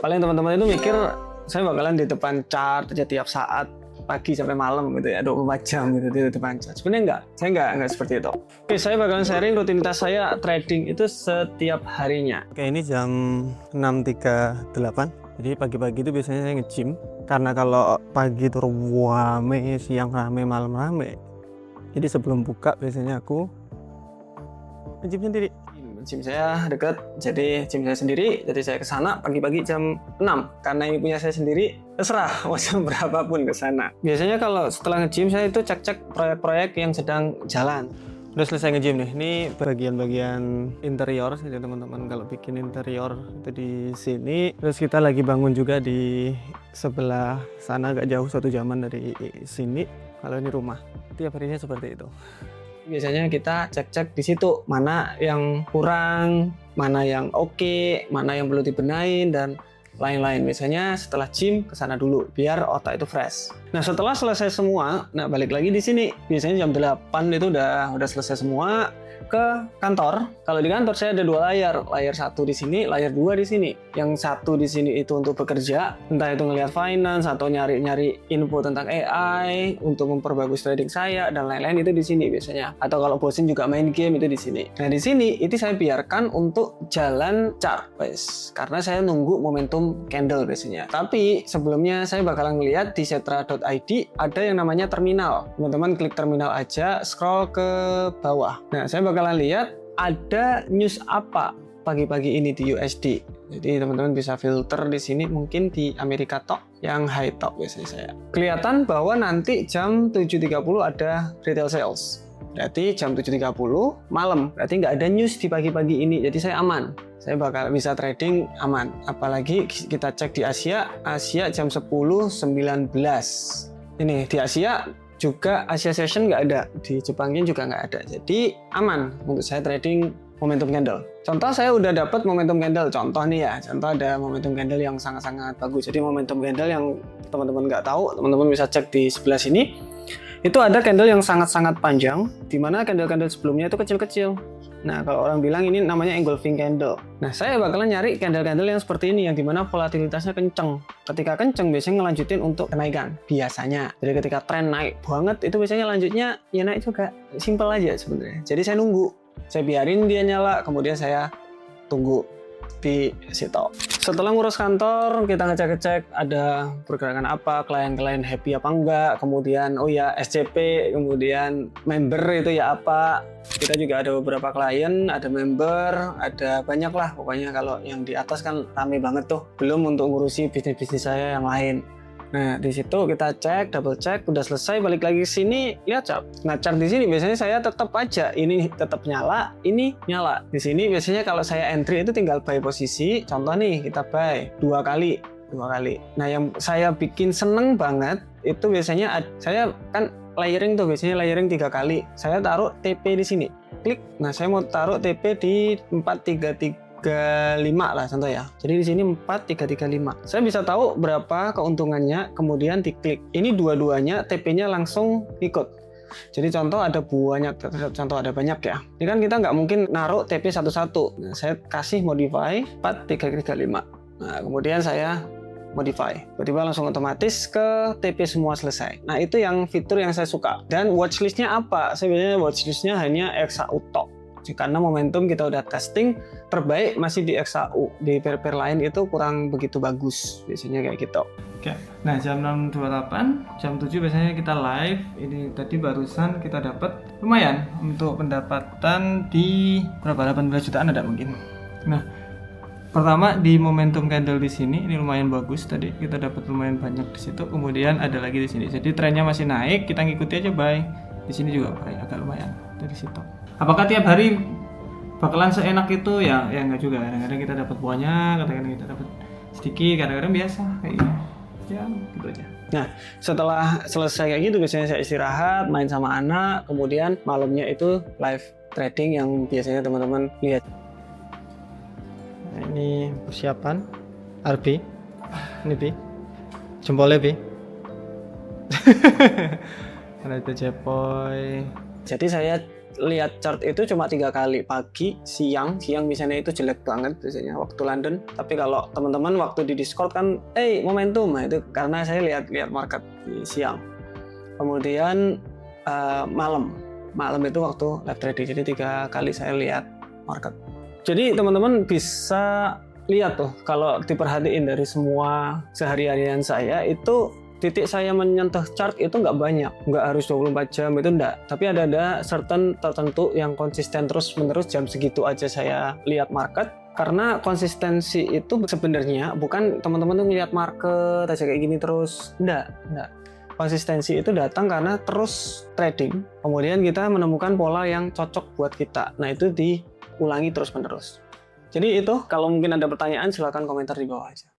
Paling teman-teman itu mikir saya bakalan di depan chart aja tiap saat pagi sampai malam gitu ya, 24 jam gitu di depan chart. Sebenarnya enggak, saya enggak seperti itu. Oke, saya bakalan sharing rutinitas saya trading itu setiap harinya. Oke, ini jam 6.38. Jadi pagi-pagi itu biasanya saya nge-gym. Karena kalau pagi itu rame, siang rame, malam rame. Jadi sebelum buka biasanya aku nge-gym sendiri. Gym saya dekat, jadi gym saya sendiri, jadi saya ke sana pagi-pagi jam 6. Karena ini punya saya sendiri, terserah mau jam berapapun ke sana. Biasanya kalau setelah nge-gym saya itu cek-cek proyek-proyek yang sedang jalan. Udah selesai nge-gym nih, ini bagian-bagian interior sih teman-teman. Kalau bikin interior itu di sini. Terus kita lagi bangun juga di sebelah sana, agak jauh 1 jaman dari sini. Kalau ini rumah, tiap harinya seperti itu. Biasanya kita cek-cek di situ mana yang kurang, mana yang oke, mana yang perlu dibenahin dan lain-lain. Biasanya setelah gym ke sana dulu biar otak itu fresh. Nah, setelah selesai semua, nah balik lagi di sini. Biasanya jam 8 itu udah selesai semua ke kantor. Kalau di kantor saya ada 2 layar 1 di sini, layar 2 di sini. Yang 1 di sini itu untuk bekerja, entah itu ngelihat finance atau nyari info tentang AI untuk memperbagus trading saya dan lain-lain, itu di sini biasanya. Atau kalau bosen juga main game itu di sini. Nah, di sini itu saya biarkan untuk jalan chart, guys. Karena saya nunggu momentum candle biasanya. Tapi sebelumnya saya bakalan ngelihat di setra.id ada yang namanya terminal. Teman-teman klik terminal aja, scroll ke bawah. Nah, saya bakalan lihat ada news apa pagi-pagi ini di USD. Jadi teman-teman bisa filter di sini, mungkin di Amerika Top yang high top biasanya saya. Kelihatan bahwa nanti jam 7.30 ada retail sales. Berarti jam 7.30 malam. Berarti nggak ada news di pagi-pagi ini. Jadi saya aman. Saya bakal bisa trading aman. Apalagi kita cek di Asia jam 10.19. Ini di Asia juga Asia Session nggak ada, di Jepangnya juga nggak ada, jadi aman untuk saya trading momentum candle. Contoh saya udah dapat momentum candle, contoh nih ya, contoh ada momentum candle yang sangat-sangat bagus. Jadi momentum candle yang teman-teman nggak tahu, teman-teman bisa cek di sebelah sini. Itu ada candle yang sangat-sangat panjang, di mana candle-candle sebelumnya itu kecil-kecil. Nah, kalau orang bilang ini namanya engulfing candle. Nah, saya bakalan nyari candle-candle yang seperti ini, yang dimana volatilitasnya kenceng. Ketika kenceng, biasanya ngelanjutin untuk kenaikan. Biasanya. Jadi ketika tren naik banget, itu biasanya lanjutnya ya naik juga. Simple aja sebenarnya. Jadi saya nunggu. Saya biarin dia nyala, kemudian saya tunggu di situ. Setelah ngurus kantor, kita ngecek-ngecek ada pergerakan apa, klien-klien happy apa enggak, kemudian oh ya SCP, kemudian member itu ya apa. Kita juga ada beberapa klien, ada member, ada banyak lah pokoknya. Kalau yang di atas kan rame banget tuh, belum untuk ngurusi bisnis-bisnis saya yang lain. Nah, di situ kita cek, double check, udah selesai, balik lagi ke sini, lihat chart. Nah, chart di sini biasanya saya tetap aja, ini tetap nyala, ini nyala. Di sini biasanya kalau saya entry itu tinggal buy posisi. Contoh nih, kita buy 2 kali. Nah, yang saya bikin seneng banget itu biasanya saya kan layering tuh, biasanya layering 3 kali. Saya taruh TP di sini. Klik. Nah, saya mau taruh TP di 433 35 lah contoh ya. Jadi di sini 4335. Saya bisa tahu berapa keuntungannya, kemudian diklik. Ini dua-duanya TP-nya langsung ikut. Jadi contoh ada banyak ya. Ini kan kita nggak mungkin naruh TP satu-satu. Nah, saya kasih modify 4335. Nah, kemudian saya modify. Tiba-tiba langsung otomatis ke TP semua selesai. Nah, itu yang fitur yang saya suka. Dan watchlist-nya apa? Saya biasanya watchlist-nya hanya XAU Top. Karena momentum kita udah testing, terbaik masih di XAU. Di pair-pair lain itu kurang begitu bagus, biasanya kayak gitu. Oke, nah jam 6.28, jam 7 biasanya kita live. Ini tadi barusan kita dapat lumayan untuk pendapatan di berapa, 18 jutaan ada mungkin. Nah, pertama di momentum candle di sini ini lumayan bagus, tadi kita dapat lumayan banyak di situ. Kemudian ada lagi di sini. Jadi trennya masih naik, kita ngikuti aja buy. Di sini juga buy, agak lumayan dari situ. Apakah tiap hari bakalan seenak itu? Ya enggak juga. Kadang-kadang kita dapat banyak, kadang-kadang kita dapat sedikit, kadang-kadang biasa kayak gitu. Ya, gitu aja. Nah, setelah selesai kayak gitu biasanya saya istirahat, main sama anak, kemudian malamnya itu live trading yang biasanya teman-teman lihat. Nah, ini persiapan RB. Ini B. Jempolnya B. Ada itu Jepoy. Jadi saya lihat chart itu cuma 3 kali, pagi, siang misalnya itu jelek banget biasanya waktu London. Tapi kalau teman-teman waktu di Discord kan, momentum, nah itu karena saya lihat market di siang. Kemudian malam itu waktu live trading, jadi 3 kali saya lihat market. Jadi teman-teman bisa lihat tuh, kalau diperhatiin dari semua sehari-harian saya itu, titik saya menyentuh chart itu nggak banyak, nggak harus 24 jam itu enggak, tapi ada certain tertentu yang konsisten terus menerus jam segitu aja saya lihat market. Karena konsistensi itu sebenarnya bukan teman-teman tuh ngeliat market aja kayak gini terus, enggak. Konsistensi itu datang karena terus trading, kemudian kita menemukan pola yang cocok buat kita, nah itu diulangi terus menerus. Jadi itu, kalau mungkin ada pertanyaan silahkan komentar di bawah aja.